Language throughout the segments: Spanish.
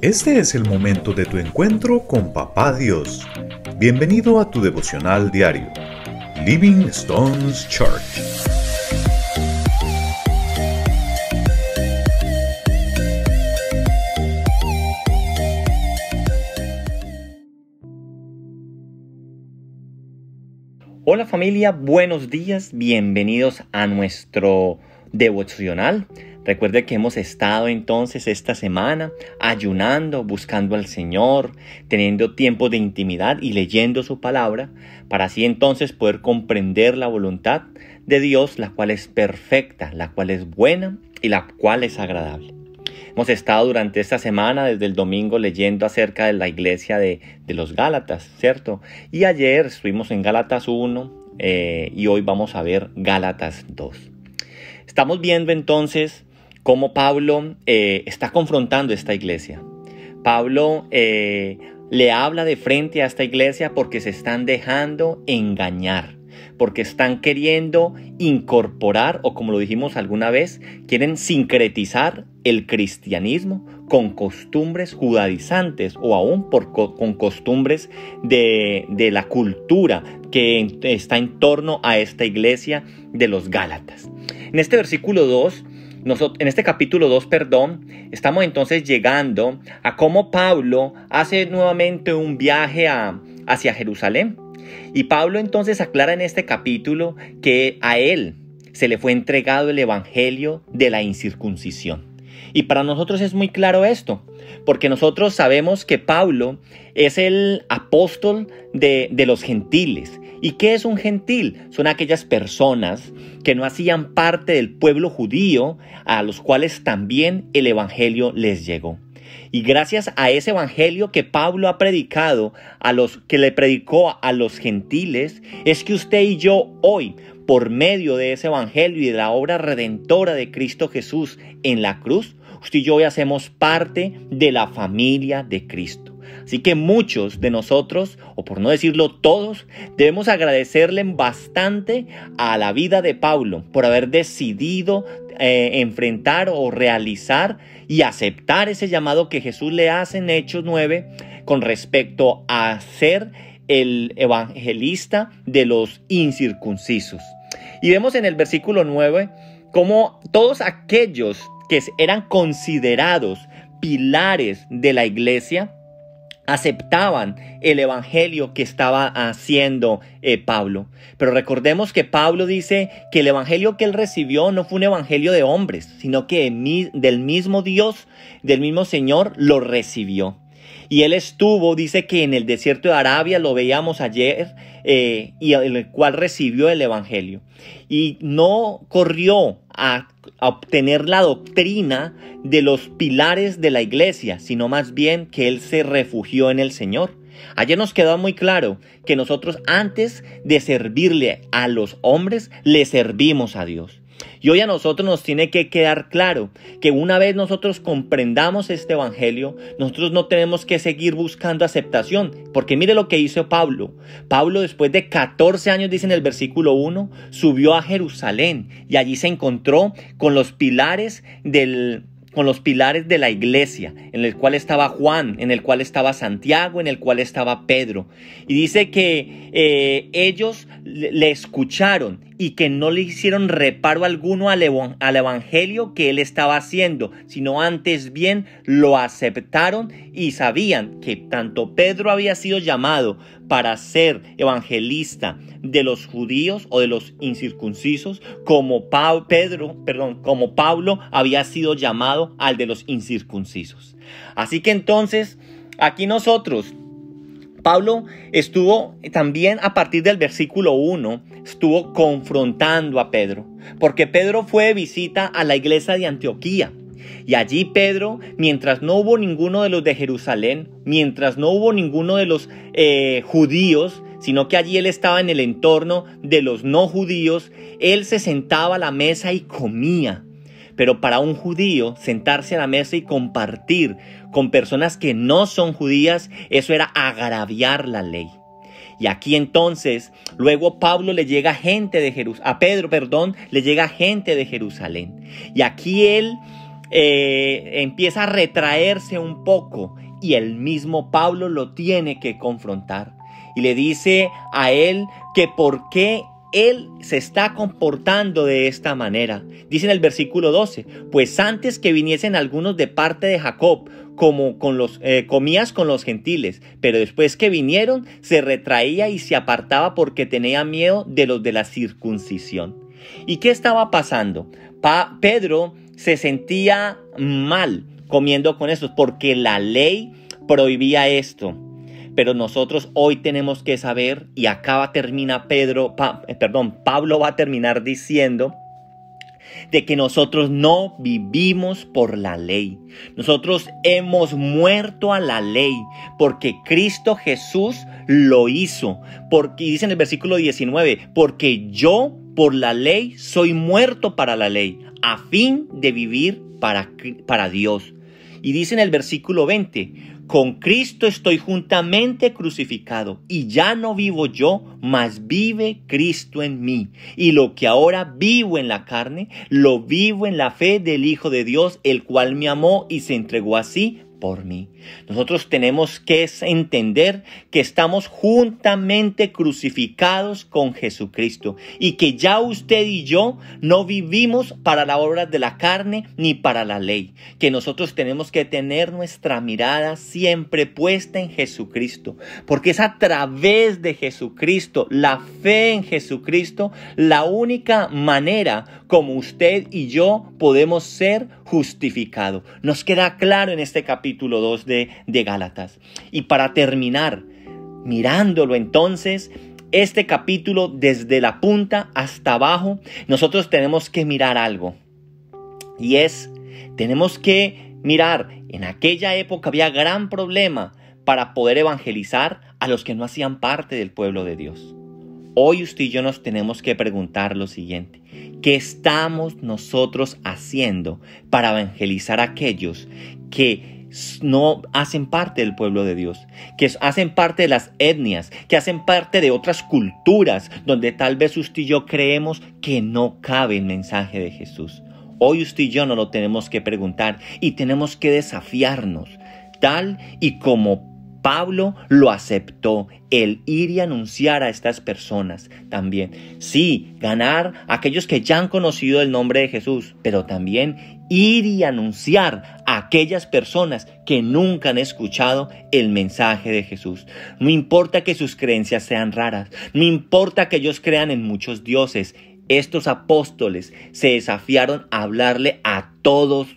Este es el momento de tu encuentro con Papá Dios. Bienvenido a tu devocional diario, Living Stones Church. Hola familia, buenos días, bienvenidos a nuestro devocional. Recuerde que hemos estado entonces esta semana ayunando, buscando al Señor, teniendo tiempos de intimidad y leyendo su palabra, para así entonces poder comprender la voluntad de Dios, la cual es perfecta, la cual es buena y la cual es agradable. Hemos estado durante esta semana, desde el domingo, leyendo acerca de la iglesia de los Gálatas, ¿cierto? Y ayer estuvimos en Gálatas 1 y hoy vamos a ver Gálatas 2. Estamos viendo entonces cómo Pablo está confrontando esta iglesia. Pablo le habla de frente a esta iglesia porque se están dejando engañar, porque están queriendo incorporar, o como lo dijimos alguna vez, quieren sincretizar el cristianismo con costumbres judaizantes o aún con costumbres de la cultura que está en torno a esta iglesia de los Gálatas. En este versículo 2, en este capítulo 2, estamos entonces llegando a cómo Pablo hace nuevamente un viaje hacia Jerusalén. Y Pablo entonces aclara en este capítulo que a él se le fue entregado el evangelio de la incircuncisión. Y para nosotros es muy claro esto, porque nosotros sabemos que Pablo es el apóstol de los gentiles. ¿Y qué es un gentil? Son aquellas personas que no hacían parte del pueblo judío, a los cuales también el evangelio les llegó. Y gracias a ese evangelio que Pablo ha predicado, que le predicó a los gentiles, es que usted y yo hoy, por medio de ese evangelio y de la obra redentora de Cristo Jesús en la cruz, usted y yo hoy hacemos parte de la familia de Cristo. Así que muchos de nosotros, o por no decirlo todos, debemos agradecerle bastante a la vida de Pablo por haber decidido enfrentar o realizar y aceptar ese llamado que Jesús le hace en Hechos 9 con respecto a ser el evangelista de los incircuncisos. Y vemos en el versículo 9 cómo todos aquellos que eran considerados pilares de la iglesia aceptaban el evangelio que estaba haciendo Pablo. Pero recordemos que Pablo dice que el evangelio que él recibió no fue un evangelio de hombres, sino que del mismo Dios, del mismo Señor, lo recibió. Y él estuvo, dice que en el desierto de Arabia, lo veíamos ayer, y el cual recibió el evangelio. Y no corrió a obtener la doctrina de los pilares de la iglesia, sino más bien que él se refugió en el Señor. Ayer nos quedó muy claro que nosotros, antes de servirle a los hombres, le servimos a Dios. Y hoy a nosotros nos tiene que quedar claro que una vez nosotros comprendamos este evangelio, nosotros no tenemos que seguir buscando aceptación. Porque mire lo que hizo Pablo. Pablo, después de 14 años, dice en el versículo 1, subió a Jerusalén y allí se encontró con los pilares de la iglesia, en el cual estaba Juan, en el cual estaba Santiago, en el cual estaba Pedro. Y dice que ellos le escucharon y que no le hicieron reparo alguno al evangelio que él estaba haciendo, sino antes bien lo aceptaron y sabían que tanto Pedro había sido llamado para ser evangelista de los judíos o de los incircuncisos, como Pablo había sido llamado al de los incircuncisos. Así que entonces, aquí Pablo estuvo también a partir del versículo 1, estuvo confrontando a Pedro, porque Pedro fue de visita a la iglesia de Antioquía. Y allí Pedro, mientras no hubo ninguno de los de Jerusalén, mientras no hubo ninguno de los judíos, sino que allí él estaba en el entorno de los no judíos, él se sentaba a la mesa y comía. Pero para un judío, sentarse a la mesa y compartir con personas que no son judías, eso era agraviar la ley. Y aquí entonces, luego Pablo le llega gente de Jerusalén, a Pedro, le llega gente de Jerusalén. Y aquí él empieza a retraerse un poco y el mismo Pablo lo tiene que confrontar. Y le dice a él que por qué él se está comportando de esta manera. Dice en el versículo 12, pues antes que viniesen algunos de parte de Jacob, como comías con los gentiles, pero después que vinieron se retraía y se apartaba porque tenía miedo de los de la circuncisión. ¿Y qué estaba pasando? Pedro se sentía mal comiendo con estos porque la ley prohibía esto. Pero nosotros hoy tenemos que saber, y acá Pablo va a terminar diciendo de que nosotros no vivimos por la ley. Nosotros hemos muerto a la ley porque Cristo Jesús lo hizo. Porque dice en el versículo 19, porque yo por la ley soy muerto para la ley, a fin de vivir para Dios. Y dice en el versículo 20, con Cristo estoy juntamente crucificado, y ya no vivo yo, mas vive Cristo en mí. Y lo que ahora vivo en la carne, lo vivo en la fe del Hijo de Dios, el cual me amó y se entregó así por mí. Nosotros tenemos que entender que estamos juntamente crucificados con Jesucristo y que ya usted y yo no vivimos para las obras de la carne ni para la ley, que nosotros tenemos que tener nuestra mirada siempre puesta en Jesucristo, porque es a través de Jesucristo, la fe en Jesucristo, la única manera como usted y yo podemos ser justificados. Nos queda claro en este capítulo 2 de Gálatas. Y para terminar, mirándolo entonces, este capítulo desde la punta hasta abajo, nosotros tenemos que mirar algo. Y tenemos que mirar, en aquella época había gran problema para poder evangelizar a los que no hacían parte del pueblo de Dios. Hoy usted y yo nos tenemos que preguntar lo siguiente: ¿qué estamos nosotros haciendo para evangelizar a aquellos que no hacen parte del pueblo de Dios, que hacen parte de las etnias, que hacen parte de otras culturas donde tal vez usted y yo creemos que no cabe el mensaje de Jesús? Hoy usted y yo nos lo tenemos que preguntar y tenemos que desafiarnos, tal y como Pablo lo aceptó, el ir y anunciar a estas personas también. Sí, ganar a aquellos que ya han conocido el nombre de Jesús, pero también ir y anunciar a aquellas personas que nunca han escuchado el mensaje de Jesús. No importa que sus creencias sean raras, no importa que ellos crean en muchos dioses. Estos apóstoles se desafiaron a hablarle a todos,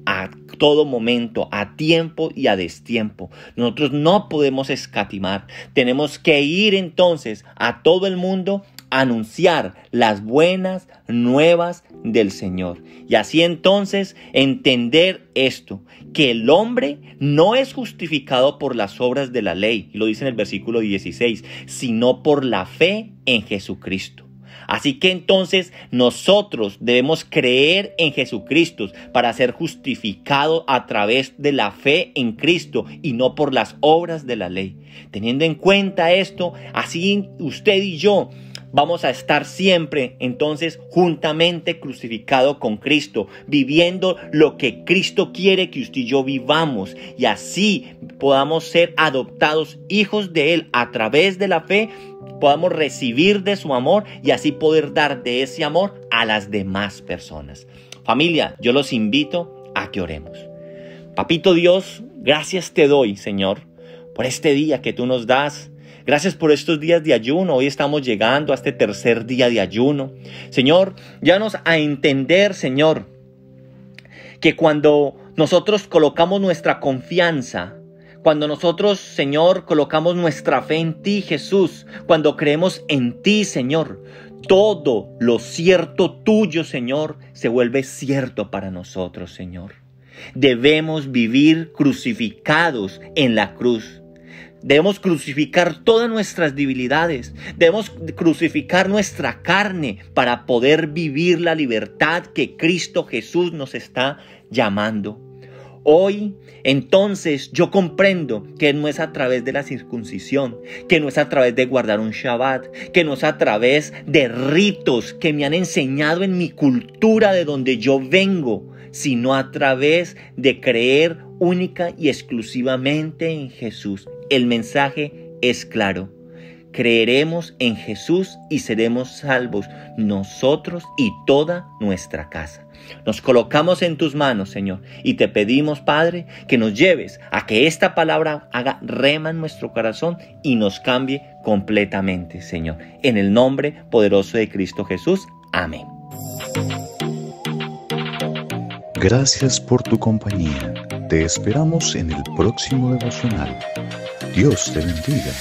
a todo momento, a tiempo y a destiempo. Nosotros no podemos escatimar. Tenemos que ir entonces a todo el mundo a anunciar las buenas nuevas del Señor. Y así entonces entender esto, que el hombre no es justificado por las obras de la ley, y lo dice en el versículo 16, sino por la fe en Jesucristo. Así que entonces nosotros debemos creer en Jesucristo para ser justificados a través de la fe en Cristo y no por las obras de la ley. Teniendo en cuenta esto, así usted y yo vamos a estar siempre entonces juntamente crucificados con Cristo, viviendo lo que Cristo quiere que usted y yo vivamos, y así podamos ser adoptados hijos de Él a través de la fe, podamos recibir de su amor y así poder dar de ese amor a las demás personas. Familia, yo los invito a que oremos. Papito Dios, gracias te doy, Señor, por este día que tú nos das. Gracias por estos días de ayuno. Hoy estamos llegando a este tercer día de ayuno. Señor, llévanos a entender, Señor, que cuando nosotros colocamos nuestra confianza, cuando nosotros, Señor, colocamos nuestra fe en ti, Jesús, cuando creemos en ti, Señor, todo lo cierto tuyo, Señor, se vuelve cierto para nosotros, Señor. Debemos vivir crucificados en la cruz. Debemos crucificar todas nuestras debilidades. Debemos crucificar nuestra carne para poder vivir la libertad que Cristo Jesús nos está llamando. Hoy, entonces, yo comprendo que no es a través de la circuncisión, que no es a través de guardar un Shabbat, que no es a través de ritos que me han enseñado en mi cultura de donde yo vengo, sino a través de creer única y exclusivamente en Jesús. El mensaje es claro. Creeremos en Jesús y seremos salvos, nosotros y toda nuestra casa. Nos colocamos en tus manos, Señor, y te pedimos, Padre, que nos lleves a que esta palabra haga rema en nuestro corazón y nos cambie completamente, Señor. En el nombre poderoso de Cristo Jesús. Amén. Gracias por tu compañía. Te esperamos en el próximo devocional. Dios te bendiga.